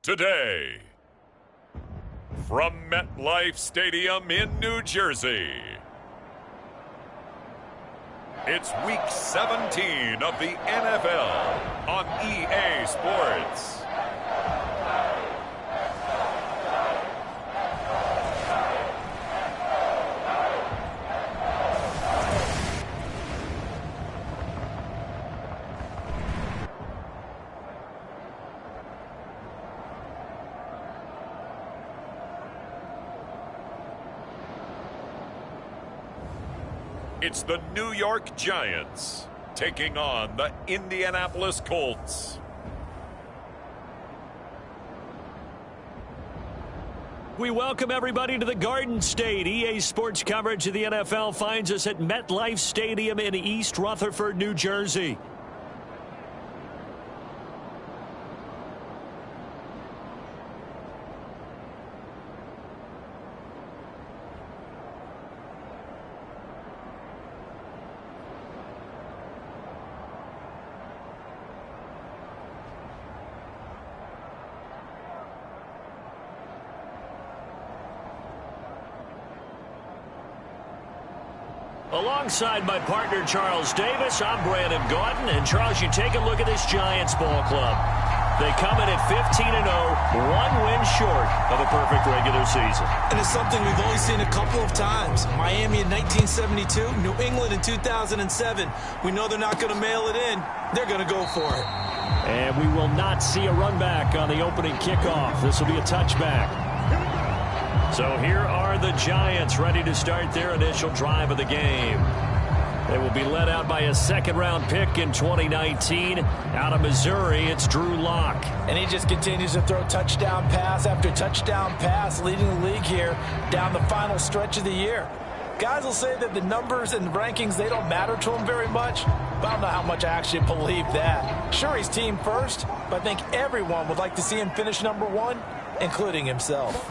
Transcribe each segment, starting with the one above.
today. From MetLife Stadium in New Jersey, it's Week 17 of the NFL on EA Sports. It's the New York Giants taking on the Indianapolis Colts. We welcome everybody to the Garden State. EA Sports coverage of the NFL finds us at MetLife Stadium in East Rutherford, New Jersey. Alongside my partner, Charles Davis, I'm Brandon Gaudin. And, Charles, you take a look at this Giants ball club. They come in at 15-0, one win short of a perfect regular season. And it's something we've only seen a couple of times. Miami in 1972, New England in 2007. We know they're not going to mail it in. They're going to go for it. And we will not see a run back on the opening kickoff. This will be a touchback. So here are the Giants ready to start their initial drive of the game. They will be led out by a second-round pick in 2019. Out of Missouri, it's Drew Lock. And he just continues to throw touchdown pass after touchdown pass, leading the league here down the final stretch of the year. Guys will say that the numbers and the rankings, they don't matter to him very much, but I don't know how much I actually believe that. Sure, he's team first, but I think everyone would like to see him finish number one, including himself.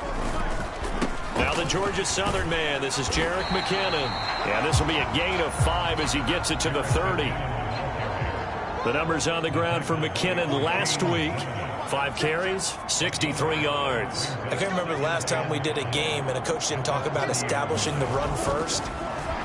Now the Georgia Southern man, this is Jerick McKinnon. And this will be a gain of 5 as he gets it to the 30. The numbers on the ground for McKinnon last week. 5 carries, 63 yards. I can't remember the last time we did a game and a coach didn't talk about establishing the run first.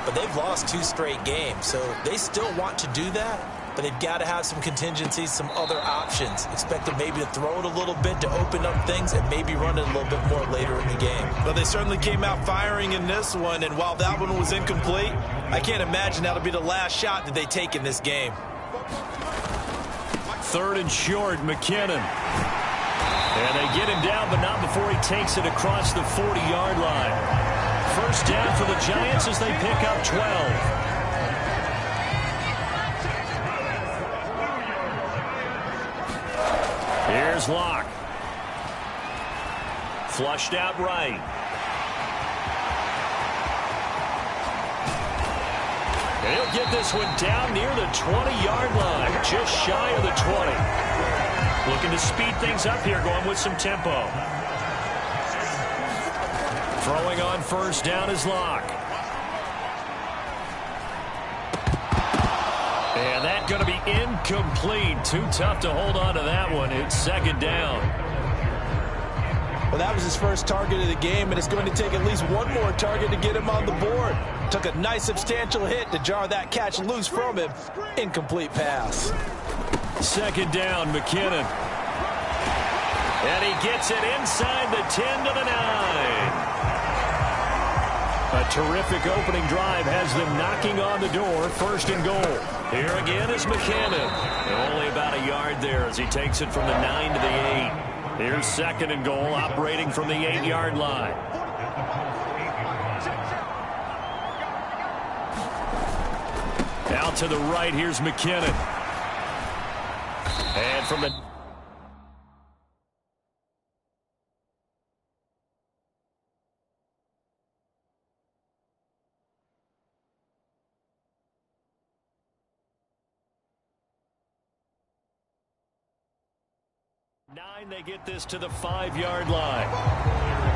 But they've lost 2 straight games, so they still want to do that. But they've got to have some contingencies, some other options. Expect them maybe to throw it a little bit to open up things and maybe run it a little bit more later in the game. Well, they certainly came out firing in this one, and while that one was incomplete, I can't imagine that'll be the last shot that they take in this game. 3rd and short, McKinnon. And they get him down, but not before he takes it across the 40-yard line. First down for the Giants as they pick up 12. Here's Locke. Flushed out right. And he'll get this one down near the 20-yard line, just shy of the 20. Looking to speed things up here, going with some tempo. Throwing on first down is Locke. And that's going to be incomplete. Too tough to hold on to that one. It's 2nd down. Well, that was his first target of the game, and it's going to take at least one more target to get him on the board. Took a nice substantial hit to jar that catch loose from him. Incomplete pass. 2nd down, McKinnon. And he gets it inside the 10 to the 9. A terrific opening drive has them knocking on the door. 1st and goal. Here again is McKinnon. Only about a yard there as he takes it from the 9 to the 8. Here's 2nd and goal, operating from the 8-yard line. Out to the right, here's McKinnon. And from the... 9, they get this to the 5-yard line.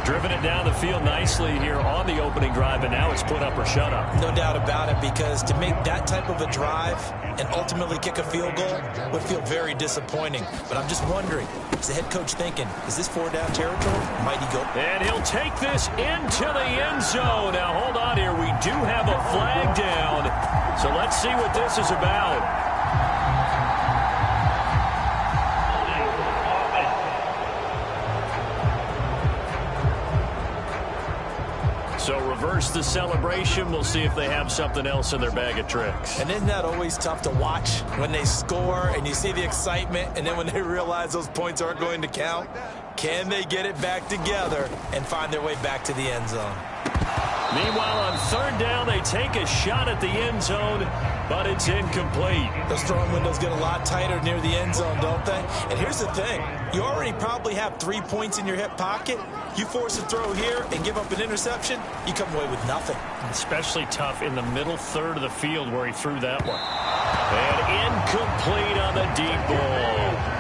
Driven it down the field nicely here on the opening drive, and now it's put up or shut up. No doubt about it, because to make that type of a drive and ultimately kick a field goal would feel very disappointing. But I'm just wondering, is the head coach thinking, is this 4-down territory? Might he go? And he'll take this into the end zone. Now, hold on here. We do have a flag down. So let's see what this is about. So reverse the celebration. We'll see if they have something else in their bag of tricks. And isn't that always tough to watch when they score and you see the excitement, and then when they realize those points aren't going to count? Can they get it back together and find their way back to the end zone? Meanwhile, on 3rd down, they take a shot at the end zone, but it's incomplete. Those throwing windows get a lot tighter near the end zone, don't they? And here's the thing. You already probably have 3 points in your hip pocket. You force a throw here and give up an interception, you come away with nothing. Especially tough in the middle third of the field where he threw that one. And incomplete on the deep ball.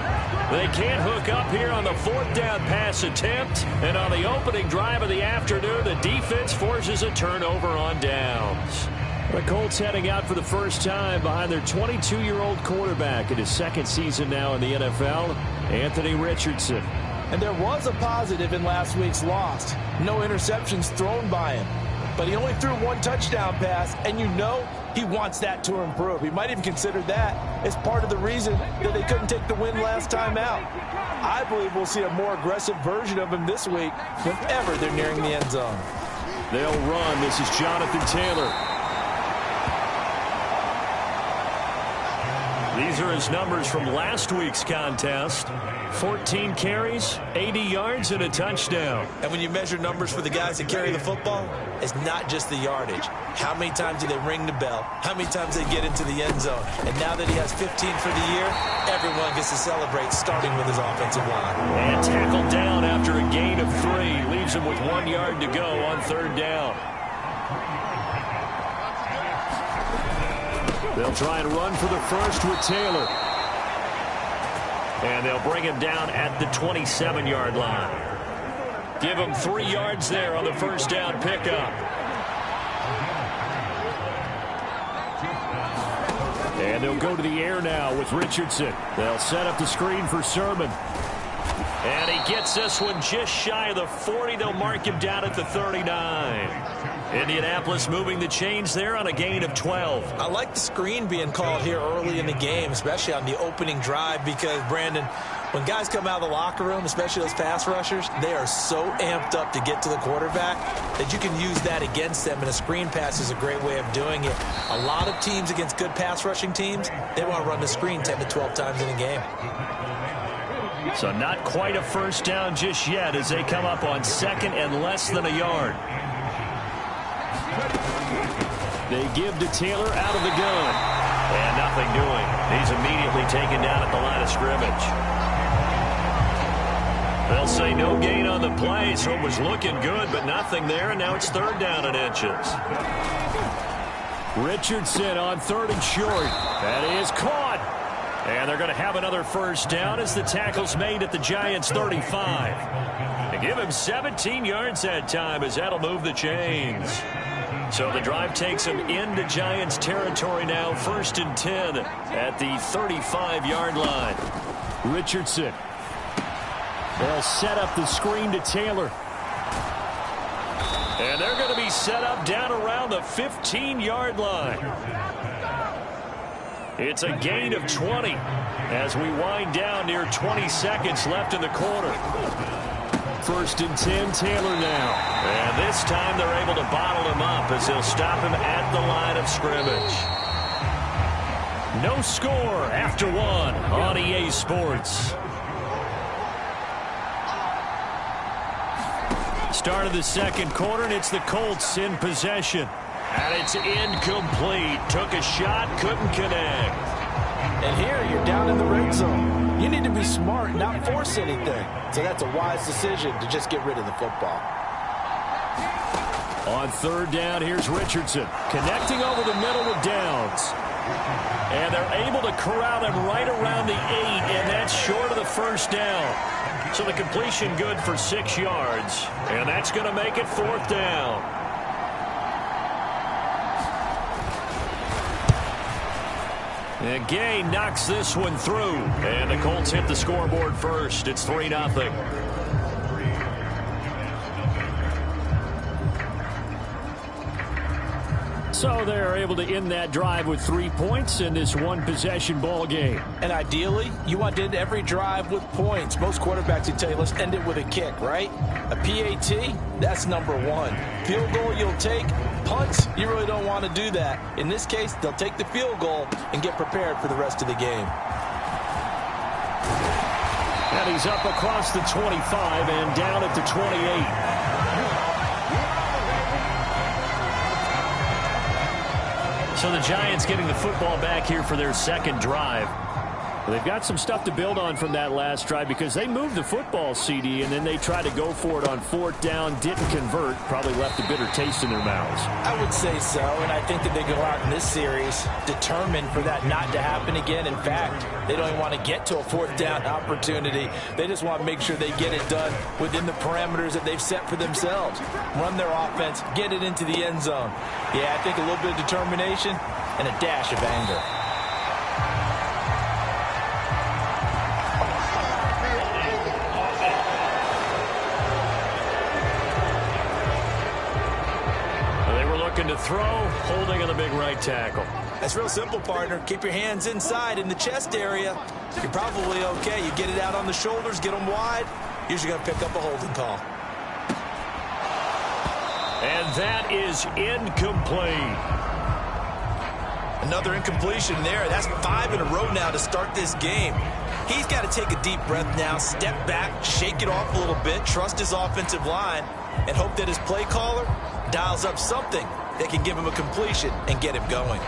They can't hook up here on the 4th down pass attempt. And on the opening drive of the afternoon, the defense forces a turnover on downs. The Colts heading out for the first time behind their 22-year-old quarterback in his 2nd season now in the NFL, Anthony Richardson. And there was a positive in last week's loss. No interceptions thrown by him. But he only threw 1 touchdown pass, and you know he wants that to improve. He might even consider that as part of the reason that they couldn't take the win last time out. I believe we'll see a more aggressive version of him this week whenever they're nearing the end zone. They'll run. This is Jonathan Taylor. These are his numbers from last week's contest. 14 carries, 80 yards, and a touchdown. And when you measure numbers for the guys that carry the football, it's not just the yardage. How many times do they ring the bell? How many times they get into the end zone? And now that he has 15 for the year, everyone gets to celebrate, starting with his offensive line. And tackled down after a gain of 3. Leaves him with 1 yard to go on 3rd down. They'll try and run for the first with Taylor. And they'll bring him down at the 27-yard line. Give him 3 yards there on the 1st down pickup. And they'll go to the air now with Richardson. They'll set up the screen for Sermon. And he gets this one just shy of the 40. They'll mark him down at the 39. Indianapolis moving the chains there on a gain of 12. I like the screen being called here early in the game, especially on the opening drive, because, Brandon, when guys come out of the locker room, especially those pass rushers, they are so amped up to get to the quarterback that you can use that against them, and a screen pass is a great way of doing it. A lot of teams against good pass rushing teams, they want to run the screen 10 to 12 times in a game. So not quite a first down just yet as they come up on 2nd and less than a yard. They give to Taylor out of the gun. And nothing doing. He's immediately taken down at the line of scrimmage. They'll say no gain on the play, so it was looking good, but nothing there, and now it's 3rd down and inches. Richardson on 3rd and short. That is caught. And they're going to have another first down as the tackle's made at the Giants' 35. They give him 17 yards that time as that'll move the chains. So the drive takes him into Giants territory now, 1st and 10 at the 35-yard line. Richardson. They'll set up the screen to Taylor. And they're going to be set up down around the 15-yard line. It's a gain of 20 as we wind down near 20 seconds left in the quarter. 1st and 10, Taylor now. And this time they're able to bottle him up as they'll stop him at the line of scrimmage. No score after 1 on EA Sports. Start of the 2nd quarter, and it's the Colts in possession. And it's incomplete. Took a shot, couldn't connect. And here you're down in the red zone. You need to be smart, not force anything. So that's a wise decision to just get rid of the football. On 3rd down, here's Richardson. Connecting over the middle with Downs. And they're able to corral him right around the 8, and that's short of the first down. So the completion good for 6 yards, and that's going to make it 4th down. And Gay knocks this one through, and the Colts hit the scoreboard first. It's 3-0. So they're able to end that drive with 3 points in this one-possession ball game. And ideally, you want to end every drive with points. Most quarterbacks would tell you, let's end it with a kick, right? A PAT, that's number 1. Field goal you'll take. Punts, you really don't want to do that. In this case, they'll take the field goal and get prepared for the rest of the game. And he's up across the 25 and down at the 28. So the Giants getting the football back here for their second drive. They've got some stuff to build on from that last drive because they moved the football, CD, and then they tried to go for it on 4th down, didn't convert, probably left a bitter taste in their mouths. I would say so, and I think that they go out in this series determined for that not to happen again. In fact, they don't even want to get to a 4th down opportunity. They just want to make sure they get it done within the parameters that they've set for themselves. Run their offense, get it into the end zone. Yeah, I think a little bit of determination and a dash of anger. To throw, holding on the big right tackle. That's real simple, partner. Keep your hands inside in the chest area. You're probably okay. You get it out on the shoulders, get them wide. Usually going to pick up a holding call. And that is incomplete. Another incompletion there. That's 5 in a row now to start this game. He's got to take a deep breath now, step back, shake it off a little bit, trust his offensive line, and hope that his play caller dials up something that can give him a completion and get him going.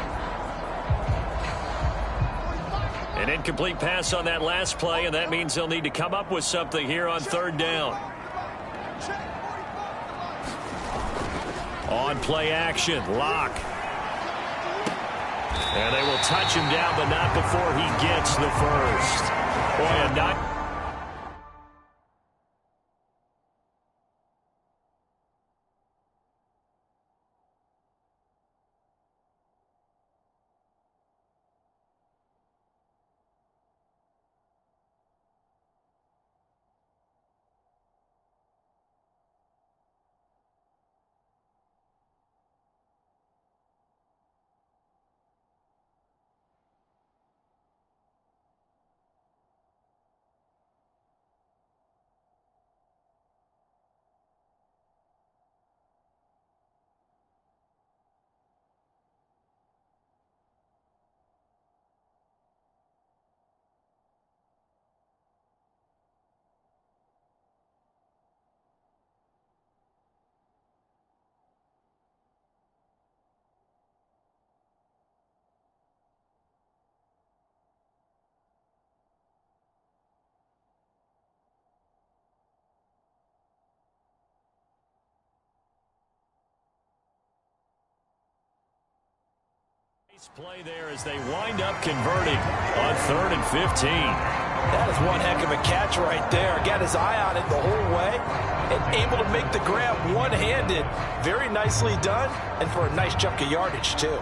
An incomplete pass on that last play, and that means they'll need to come up with something here on 3rd down. On play action, Lock. And they will touch him down, but not before he gets the first. Boy, a knock. Play there as they wind up converting on 3rd and 15. That is one heck of a catch right there. Got his eye on it the whole way and able to make the grab one-handed. Very nicely done, and for a nice chunk of yardage, too.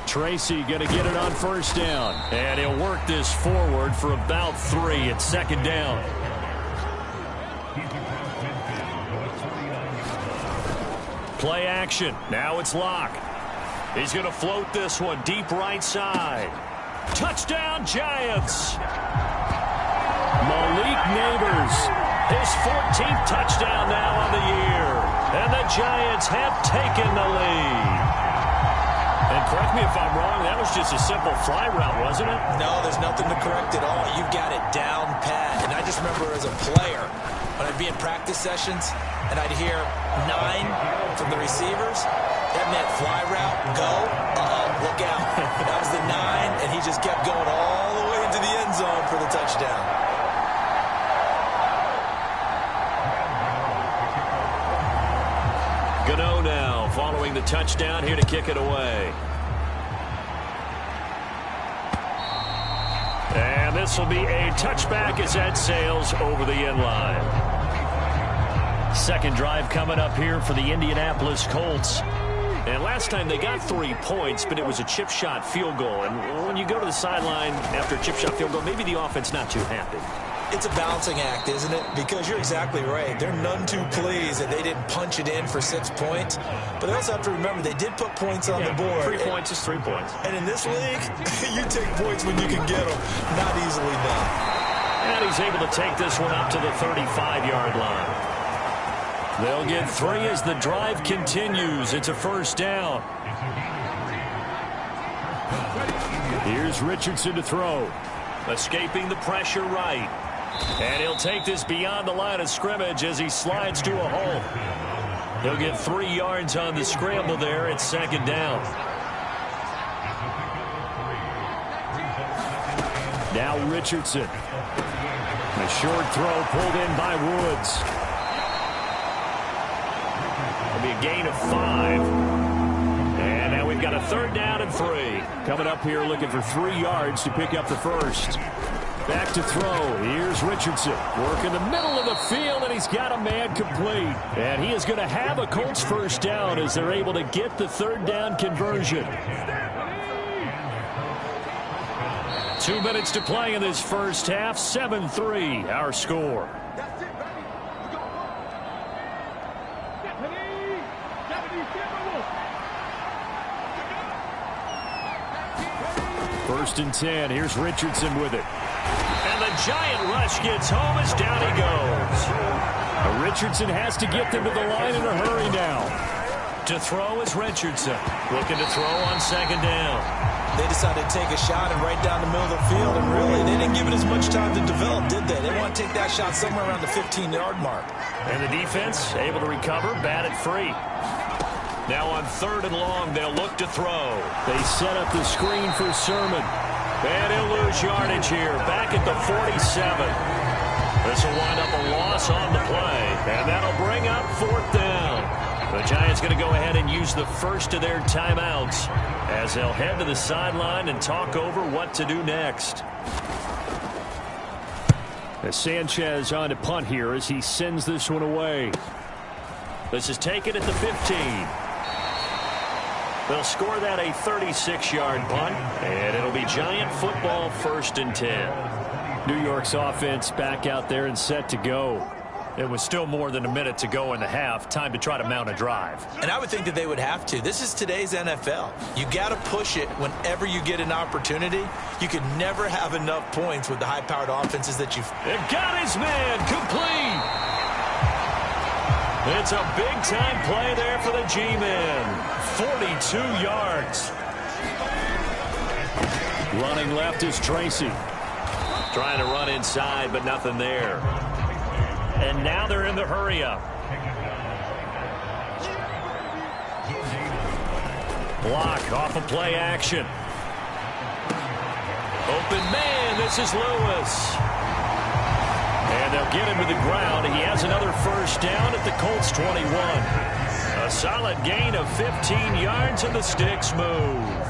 Tracy going to get it on 1st down, and he'll work this forward for about 3 at 2nd down. Play action. Now it's Lock. He's going to float this one deep right side. Touchdown, Giants. Malik Neighbors, his 14th touchdown now on the year. And the Giants have taken the lead. And correct me if I'm wrong, that was just a simple fly route, wasn't it? No, there's nothing to correct at all. You've got it down pat. And I just remember as a player, when I'd be in practice sessions, and I'd hear 9 from the receivers, that meant fly route, go, look out. That was the 9, and he just kept going all the way into the end zone for the touchdown. Gano now following the touchdown here to kick it away. And this will be a touchback as that sails over the end line. Second drive coming up here for the Indianapolis Colts. And last time they got 3 points, but it was a chip shot field goal. And when you go to the sideline after a chip shot field goal, maybe the offense not too happy. It's a balancing act, isn't it? Because you're exactly right. They're none too pleased that they didn't punch it in for 6 points. But they also have to remember they did put points on the board. 3 points is 3 points. And in this league, you take points when you can get them. Not easily done. And he's able to take this one up to the 35-yard line. They'll get 3 as the drive continues. It's a first down. Here's Richardson to throw. Escaping the pressure right. And he'll take this beyond the line of scrimmage as he slides to a hole. He'll get 3 yards on the scramble there. It's second down. Now Richardson. A short throw pulled in by Woods. It'll be a gain of 5. And now we've got a third down and 3. Coming up here looking for 3 yards to pick up the first. Back to throw. Here's Richardson. Work in the middle of the field, and he's got a man complete. And he is going to have a Colts first down as they're able to get the third down conversion. 2 minutes to play in this first half. 7-3 our score. First and 10. Here's Richardson with it. And the giant rush gets home as down he goes. Richardson has to get them to the line in a hurry now. To throw is Richardson. Looking to throw on second down. They decided to take a shot and right down the middle of the field, and really, they didn't give it as much time to develop, did they? They want to take that shot somewhere around the 15-yard mark. And the defense able to recover, batted free. Now on third and long, they'll look to throw. They set up the screen for Sermon. And he'll lose yardage here, back at the 47. This will wind up a loss on the play, and that'll bring up fourth down. The Giants going to go ahead and use the first of their timeouts as they'll head to the sideline and talk over what to do next. As Sanchez on to punt here as he sends this one away. This is taken at the 15. They'll score that a 36-yard punt, and it'll be Giant football first and 10. New York's offense back out there and set to go. It was still more than a minute to go in the half. Time to try to mount a drive. And I would think that they would have to. This is today's NFL. You got to push it whenever you get an opportunity. You can never have enough points with the high-powered offenses that you've... They've got his man complete. It's a big-time play there for the G-men. 42 yards. Running left is Tracy. Trying to run inside, but nothing there. And now they're in the hurry-up. Block off of play action. Open man, this is Lewis. And they'll get him to the ground. He has another first down at the Colts 21. A solid gain of 15 yards, and the sticks move.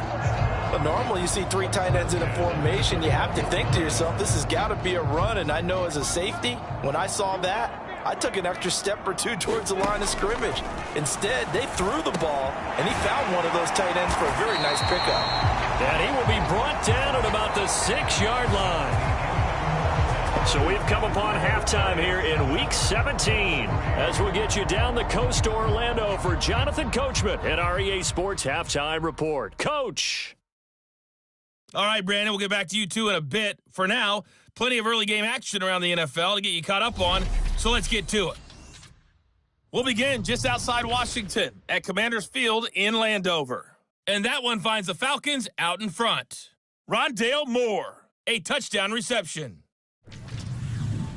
But normally you see 3 tight ends in a formation. You have to think to yourself, this has got to be a run. And I know as a safety, when I saw that, I took an extra step or 2 towards the line of scrimmage. Instead, they threw the ball, and he found one of those tight ends for a very nice pickup. And he will be brought down at about the 6-yard line. So we've come upon halftime here in Week 17 as we get you down the coast to Orlando for Jonathan Coachman at our EA Sports Halftime Report. Coach. All right, Brandon, we'll get back to you two in a bit. For now, plenty of early game action around the NFL to get you caught up on, so let's get to it. We'll begin just outside Washington at Commanders Field in Landover. And that one finds the Falcons out in front. Rondale Moore, a touchdown reception.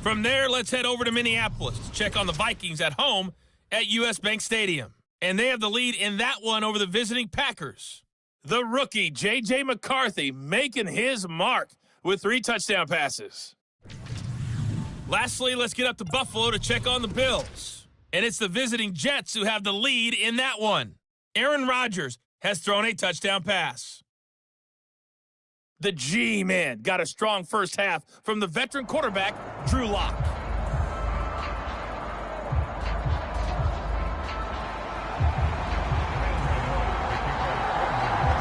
From there, let's head over to Minneapolis to check on the Vikings at home at U.S. Bank Stadium. And they have the lead in that one over the visiting Packers. The rookie, J.J. McCarthy, making his mark with 3 touchdown passes. Lastly, let's get up to Buffalo to check on the Bills. and it's the visiting Jets who have the lead in that one. Aaron Rodgers has thrown a touchdown pass. The G-Man got a strong first half from the veteran quarterback, Drew Lock.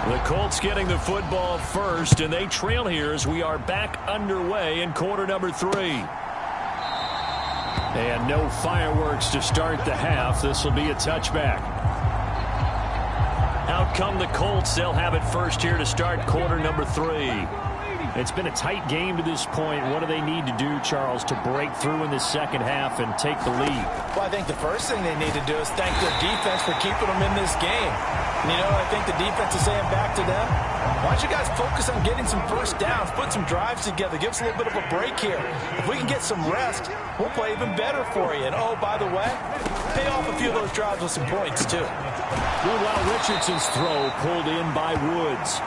The Colts getting the football first, and they trail here as we are back underway in quarter number 3. And no fireworks to start the half. This will be a touchback. Out come the Colts. They'll have it first here to start quarter number 3. It's been a tight game to this point. What do they need to do, Charles, to break through in the second half and take the lead? Well, I think the first thing they need to do is thank their defense for keeping them in this game. And you know, I think the defense is saying back to them, why don't you guys focus on getting some first downs, put some drives together, give us a little bit of a break here. If we can get some rest, we'll play even better for you. And, oh, by the way, pay off a few of those drives with some points, too. Meanwhile, Richardson's throw pulled in by Woods.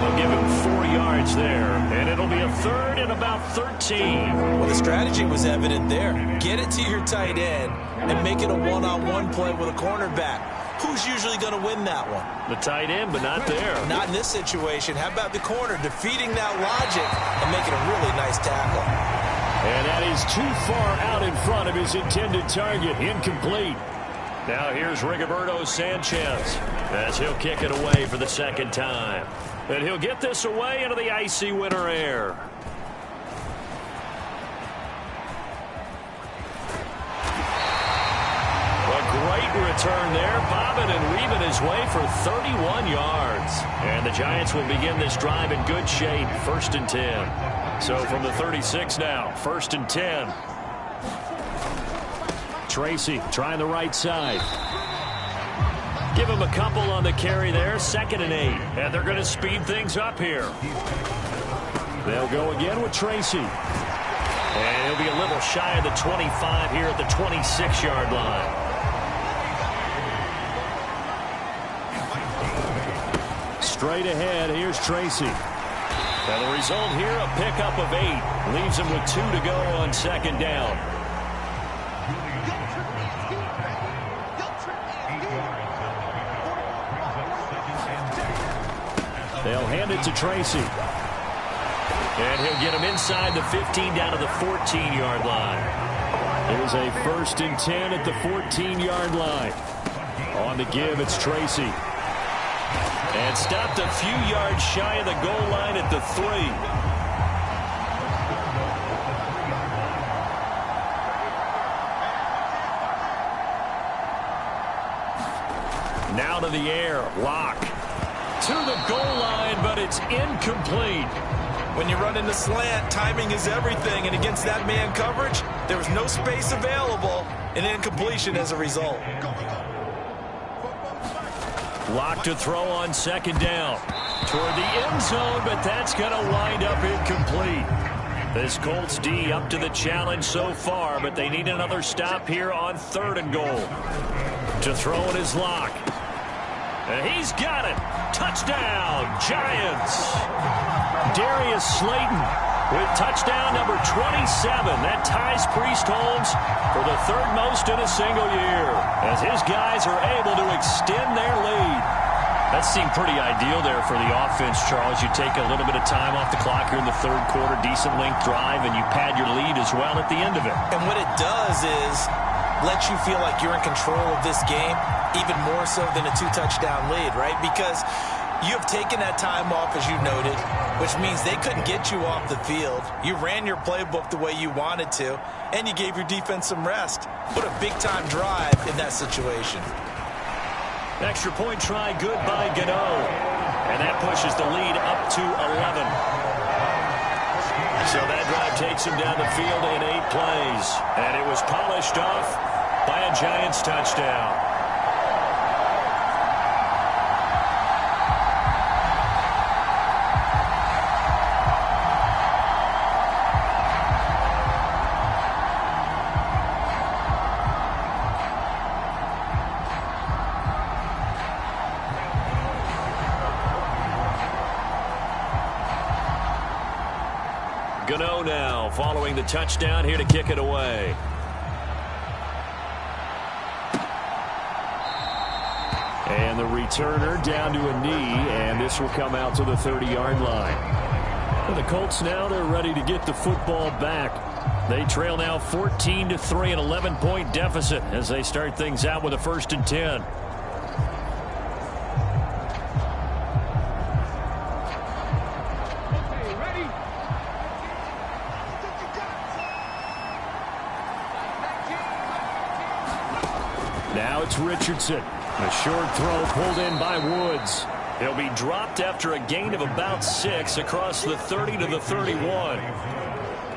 They'll give him 4 yards there, and it'll be a third and about 13. Well, the strategy was evident there. Get it to your tight end and make it a one-on-one play with a cornerback. Who's usually going to win that one? The tight end, but not there. Not in this situation. How about the corner defeating that logic and making a really nice tackle? And that is too far out in front of his intended target. Incomplete. Now here's Rigoberto Sanchez as he'll kick it away for the second time. And he'll get this away into the icy winter air. A great return there, bobbing and weaving his way for 31 yards. And the Giants will begin this drive in good shape, 1st and 10. So from the 36 now, 1st and 10. Tracy trying the right side. Give him a couple on the carry there, 2nd and 8. And they're going to speed things up here. They'll go again with Tracy. And he'll be a little shy of the 25 here at the 26-yard line. Straight ahead, here's Tracy. And the result here, a pickup of 8. Leaves him with 2 to go on 2nd down. They'll hand it to Tracy. And he'll get him inside the 15 down to the 14-yard line. Here's a 1st and 10 at the 14-yard line. On the give, it's Tracy. And stopped a few yards shy of the goal line at the 3. Now to the air, Lock. To the goal line, but it's incomplete. When you run into slant, timing is everything, and against that man coverage, there was no space available, and incompletion as a result. Lock to throw on 2nd down. Toward the end zone, but that's going to wind up incomplete. This Colts D up to the challenge so far, but they need another stop here on 3rd and goal. To throw it is Lock. And he's got it. Touchdown, Giants. Darius Slayton with touchdown number 27. That ties Priest Holmes for the 3rd most in a single year as his guys are able to extend their lead. That seemed pretty ideal there for the offense, Charles. You take a little bit of time off the clock here in the 3rd quarter, decent length drive, and you pad your lead as well at the end of it. And what it does is let you feel like you're in control of this game, even more so than a 2-touchdown lead, right? Because you have taken that time off, as you noted, which means they couldn't get you off the field. You ran your playbook the way you wanted to, and you gave your defense some rest. What a big-time drive in that situation. Extra point try, good by Gano. And that pushes the lead up to 11. So that drive takes him down the field in 8 plays. And it was polished off by a Giants touchdown. Gano now following the touchdown here to kick it away. And the returner down to a knee, and this will come out to the 30-yard line. For the Colts now, they're ready to get the football back. They trail now 14-3, an 11-point deficit as they start things out with a 1st and 10. Now it's Richardson. A short throw pulled in by Woods. He'll be dropped after a gain of about 6 across the 30 to the 31.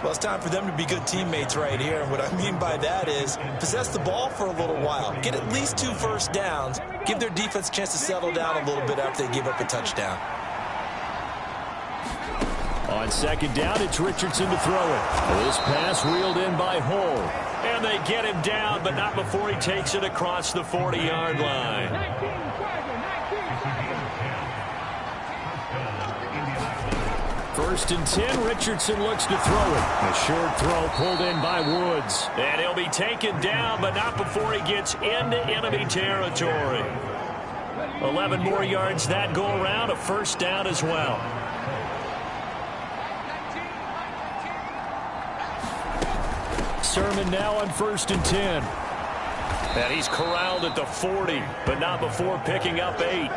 Well, it's time for them to be good teammates right here. And what I mean by that is possess the ball for a little while. Get at least 2 first downs. Give their defense a chance to settle down a little bit after they give up a touchdown. On 2nd down, it's Richardson to throw it. This pass reeled in by Hull. And they get him down, but not before he takes it across the 40-yard line. 1st and 10, Richardson looks to throw it. A short throw pulled in by Woods. And he'll be taken down, but not before he gets into enemy territory. 11 more yards that go around, a 1st down as well. Sermon now on 1st and 10. And he's corralled at the 40, but not before picking up 8.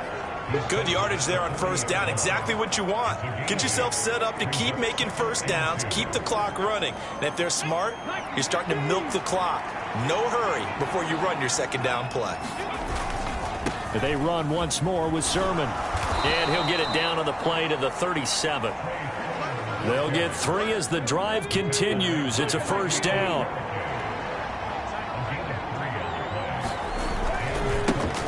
Good yardage there on 1st down. Exactly what you want. Get yourself set up to keep making 1st downs, keep the clock running. And if they're smart, you're starting to milk the clock. No hurry before you run your 2nd down play. They run once more with Sermon. And he'll get it down on the play to the 37. They'll get 3 as the drive continues. It's a 1st down.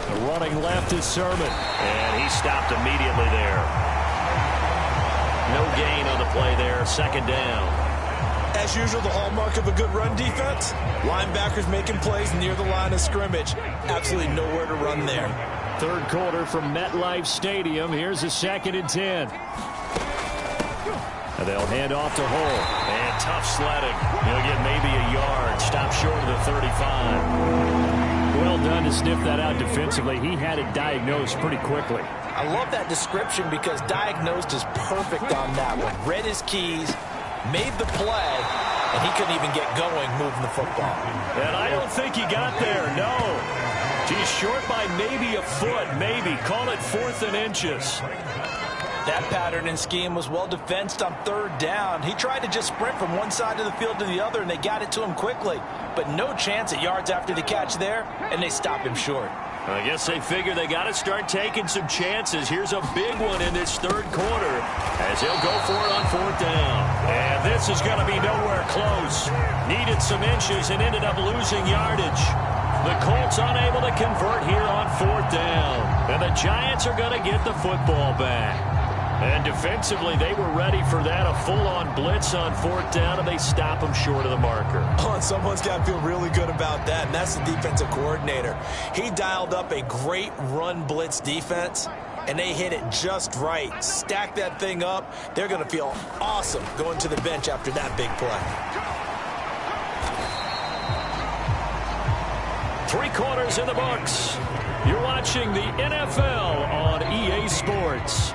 The running left is Sermon. And he stopped immediately there. No gain on the play there. 2nd down. As usual, the hallmark of a good run defense, linebackers making plays near the line of scrimmage. Absolutely nowhere to run there. 3rd quarter from MetLife Stadium. Here's a 2nd and 10. And they'll hand off to Hull. And tough sledding. He'll get maybe a yard. Stop short of the 35. Well done to sniff that out defensively. He had it diagnosed pretty quickly. I love that description because diagnosed is perfect on that one. Read his keys, made the play, and he couldn't even get going moving the football. And I don't think he got there, no. He's short by maybe a foot, maybe. Call it 4th and inches. That pattern and scheme was well defensed on 3rd down. He tried to just sprint from one side of the field to the other, and they got it to him quickly. But no chance at yards after the catch there, and they stopped him short. I guess they figure they got to start taking some chances. Here's a big one in this 3rd quarter as he'll go for it on 4th down. And this is going to be nowhere close. Needed some inches and ended up losing yardage. The Colts unable to convert here on 4th down. And the Giants are going to get the football back. And defensively, they were ready for that, a full-on blitz on 4th down, and they stop them short of the marker. Oh, and someone's got to feel really good about that, and that's the defensive coordinator. He dialed up a great run blitz defense, and they hit it just right. Stack that thing up. They're going to feel awesome going to the bench after that big play. 3 quarters in the books. You're watching the NFL on EA Sports.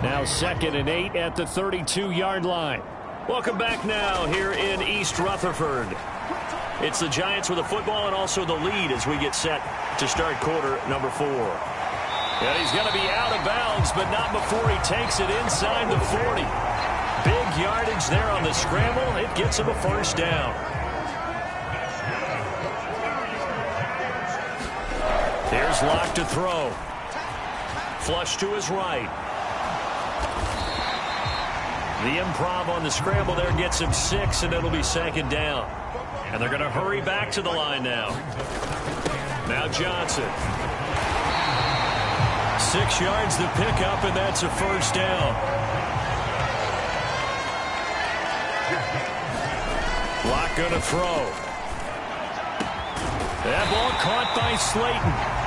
Now 2nd and 8 at the 32-yard line. Welcome back now here in East Rutherford. It's the Giants with the football and also the lead as we get set to start quarter number 4. And he's going to be out of bounds, but not before he takes it inside the 40. Big yardage there on the scramble. It gets him a 1st down. Here's Locke to throw. Flush to his right. The improv on the scramble there gets him 6, and it'll be 2nd down. And they're going to hurry back to the line now. Now Johnson. 6 yards to pick up, and that's a 1st down. Locke going to throw. That ball caught by Slayton.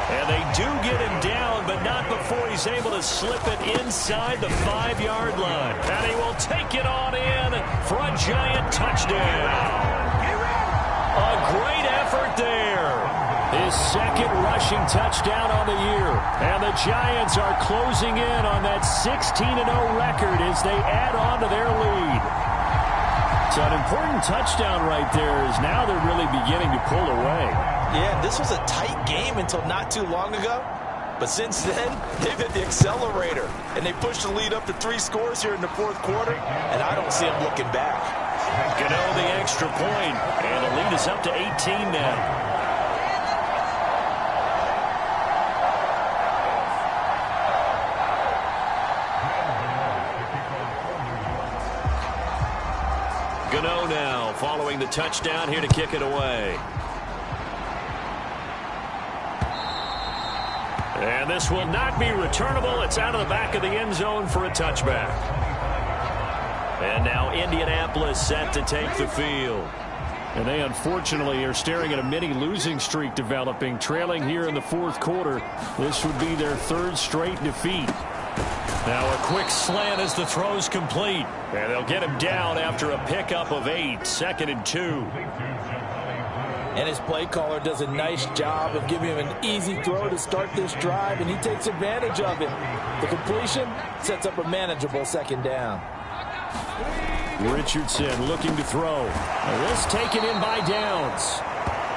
And they do get him down, but not before he's able to slip it inside the 5-yard line. And he will take it on in for a Giant touchdown. A great effort there. His second rushing touchdown on the year. And the Giants are closing in on that 16-0 record as they add on to their lead. So an important touchdown right there is now they're really beginning to pull away. Yeah, this was a tight game until not too long ago. But since then, they've hit the accelerator. And they pushed the lead up to 3 scores here in the fourth quarter. And I don't see them looking back. Gano the extra point. And the lead is up to 18 now. Gano now following the touchdown here to kick it away. And this will not be returnable. It's out of the back of the end zone for a touchback. And now Indianapolis set to take the field. And they unfortunately are staring at a mini losing streak developing, trailing here in the fourth quarter. This would be their 3rd straight defeat. Now a quick slant as the throw's complete. And they'll get him down after a pickup of 8, 2nd and 2. And his play caller does a nice job of giving him an easy throw to start this drive, and he takes advantage of it. The completion sets up a manageable 2nd down. Richardson looking to throw. This taken in by Downs.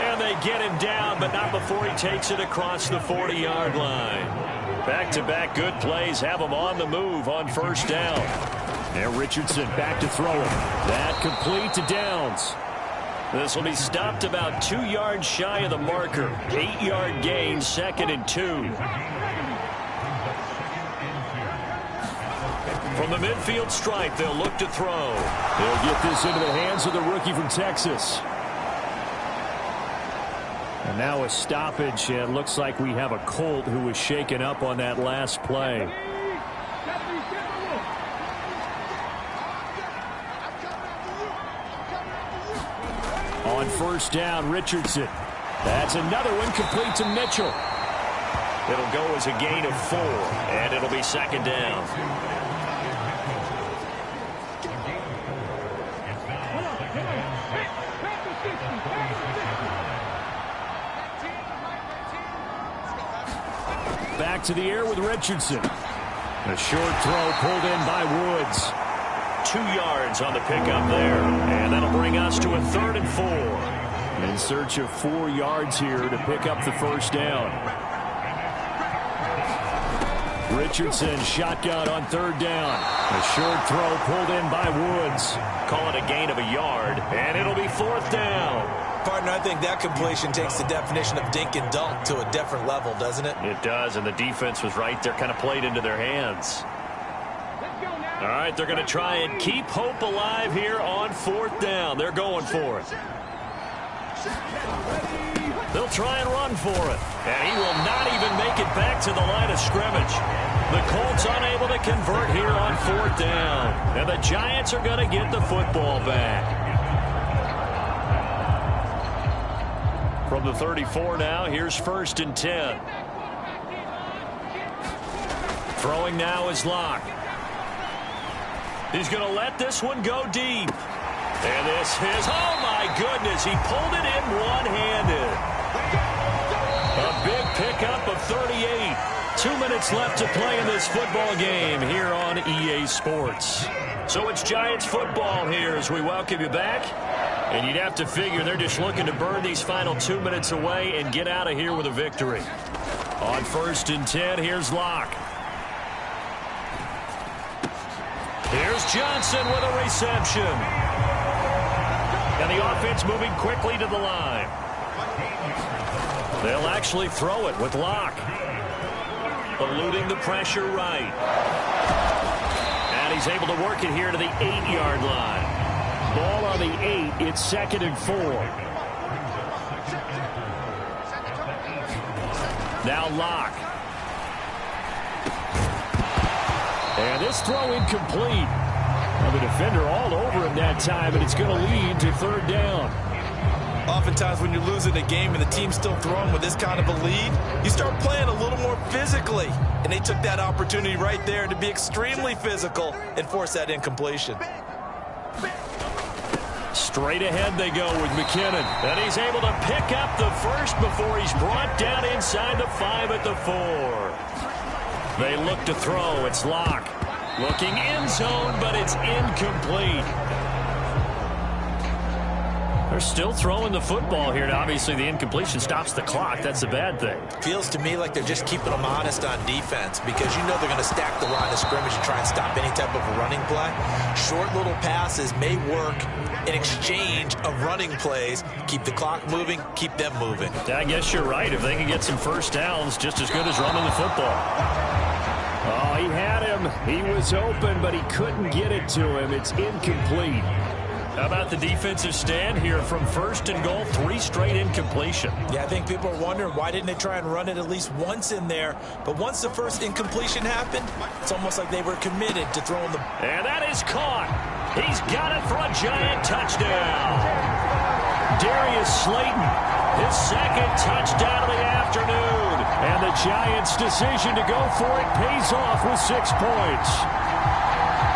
And they get him down, but not before he takes it across the 40-yard line. Back-to-back good plays have him on the move on 1st down. And Richardson back to throw it. That complete to Downs. This will be stopped about 2 yards shy of the marker. 8-yard gain, 2nd and 2. From the midfield stripe, they'll look to throw. They'll get this into the hands of the rookie from Texas. And now a stoppage, and it looks like we have a Colt who was shaken up on that last play. On 1st down, Richardson. That's another one complete to Mitchell. It'll go as a gain of 4, and it'll be 2nd down. Back to the air with Richardson. A short throw pulled in by Woods. 2 yards on the pickup there. And that'll bring us to a 3rd and 4. In search of 4 yards here to pick up the 1st down. Richardson shotgun on 3rd down. A short throw pulled in by Woods. Call it a gain of a yard. And it'll be 4th down. Partner, I think that completion takes the definition of dink and dunk to a different level, doesn't it? It does, and the defense was right there, kind of played into their hands. All right, they're going to try and keep hope alive here on 4th down. They're going for it. They'll try and run for it. And he will not even make it back to the line of scrimmage. The Colts unable to convert here on 4th down. And the Giants are going to get the football back. From the 34 now, here's 1st and 10. Throwing now is Locke. He's going to let this one go deep. And this is, oh my goodness, he pulled it in one-handed. A big pickup of 38. 2 minutes left to play in this football game here on EA Sports. So it's Giants football here as we welcome you back. And you'd have to figure they're just looking to burn these final 2 minutes away and get out of here with a victory. On 1st and 10, here's Locke. Here's Johnson with a reception. And the offense moving quickly to the line. They'll actually throw it with Locke. Eluding the pressure right. And he's able to work it here to the 8-yard line. Ball on the 8. It's 2nd and 4. Now Locke. And this throw incomplete. Well, the defender all over him that time, and it's going to lead to 3rd down. Oftentimes when you're losing a game and the team's still throwing with this kind of a lead, you start playing a little more physically. And they took that opportunity right there to be extremely physical and force that incompletion. Straight ahead they go with McKinnon. And he's able to pick up the first before he's brought down inside the 5 at the 4. They look to throw. It's Locke. Looking end zone, but it's incomplete. They're still throwing the football here, and obviously the incompletion stops the clock. That's a bad thing. Feels to me like they're just keeping them honest on defense because you know they're going to stack the line of scrimmage and try and stop any type of a running play. Short little passes may work in exchange of running plays. Keep the clock moving, keep them moving. I guess you're right. If they can get some first downs, just as good as running the football. Oh, he had him. He was open, but he couldn't get it to him. It's incomplete. How about the defensive stand here from 1st and goal, 3 straight incompletion. Yeah, I think people are wondering why didn't they try and run it at least once in there. But once the first incompletion happened, it's almost like they were committed to throwing the... And that is caught. He's got it for a giant touchdown. Darius Slayton, his 2nd touchdown of the afternoon. And the Giants' decision to go for it pays off with 6 points.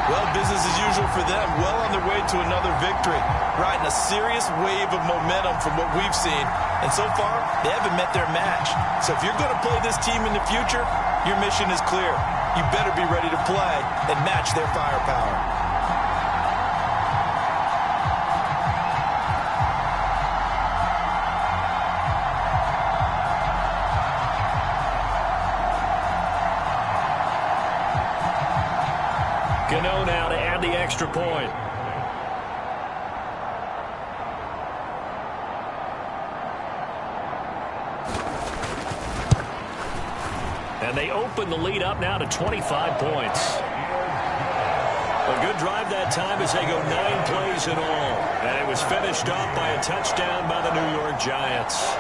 Well, business as usual for them. Well on their way to another victory. Riding a serious wave of momentum from what we've seen. And so far, they haven't met their match. So if you're going to play this team in the future, your mission is clear. You better be ready to play and match their firepower. Gano now to add the extra point. And they open the lead up now to 25 points. A good drive that time as they go 9 plays in all. And it was finished off by a touchdown by the New York Giants.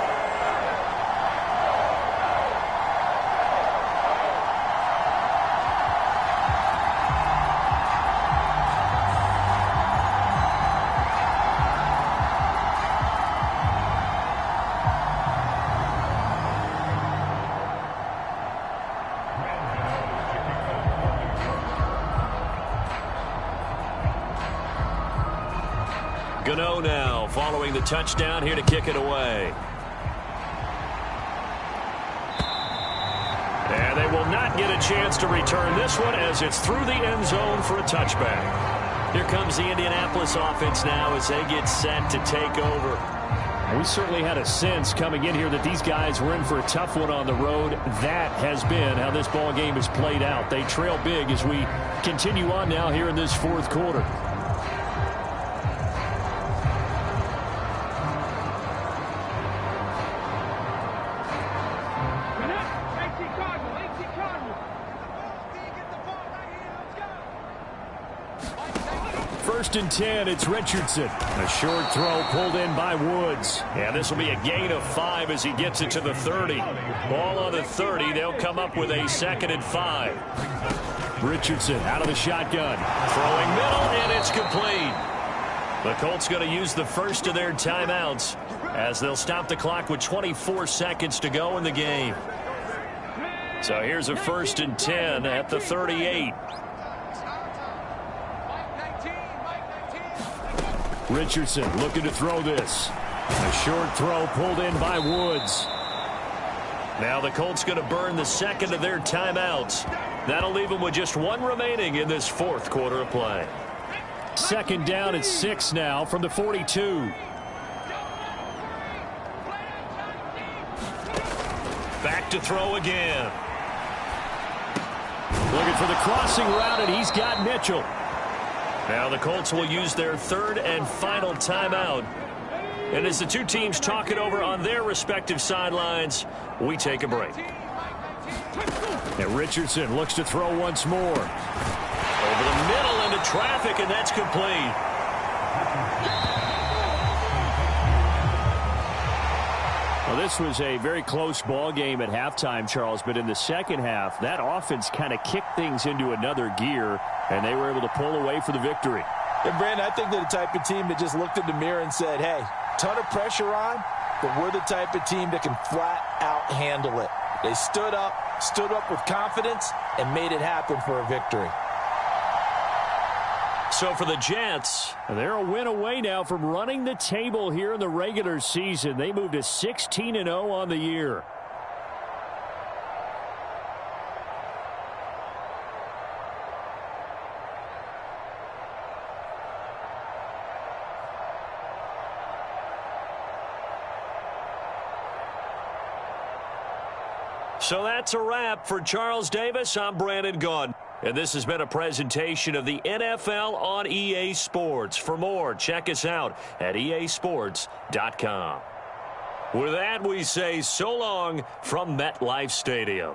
Gano now following the touchdown here to kick it away. And they will not get a chance to return this one as it's through the end zone for a touchback. Here comes the Indianapolis offense now as they get set to take over. We certainly had a sense coming in here that these guys were in for a tough one on the road. That has been how this ball game has played out. They trail big as we continue on now here in this 4th quarter. First and 10, it's Richardson. A short throw pulled in by Woods. And this will be a gain of 5 as he gets it to the 30. Ball on the 30. They'll come up with a 2nd and 5. Richardson out of the shotgun. Throwing middle, and it's complete. The Colts going to use the first of their timeouts as they'll stop the clock with 24 seconds to go in the game. So here's a 1st and 10 at the 38. Richardson looking to throw this. A short throw pulled in by Woods. Now the Colts going to burn the 2nd of their timeouts. That'll leave them with just 1 remaining in this 4th quarter of play. 2nd down at 6 now from the 42. Back to throw again. Looking for the crossing route, and he's got Mitchell. Now the Colts will use their 3rd and final timeout. And as the two teams talk it over on their respective sidelines, we take a break. And Richardson looks to throw once more. Over the middle into traffic, and that's complete. Well, this was a very close ball game at halftime, Charles, but in the second half, that offense kind of kicked things into another gear, and they were able to pull away for the victory. And, Brandon, I think they're the type of team that just looked in the mirror and said, hey, ton of pressure on, but we're the type of team that can flat out handle it. They stood up with confidence, and made it happen for a victory. So for the Jets, they're a win away now from running the table here in the regular season. They moved to 16-0 on the year. So that's a wrap. For Charles Davis, I'm Brandon Gaudin. And this has been a presentation of the NFL on EA Sports. For more, check us out at easports.com. With that, we say so long from MetLife Stadium.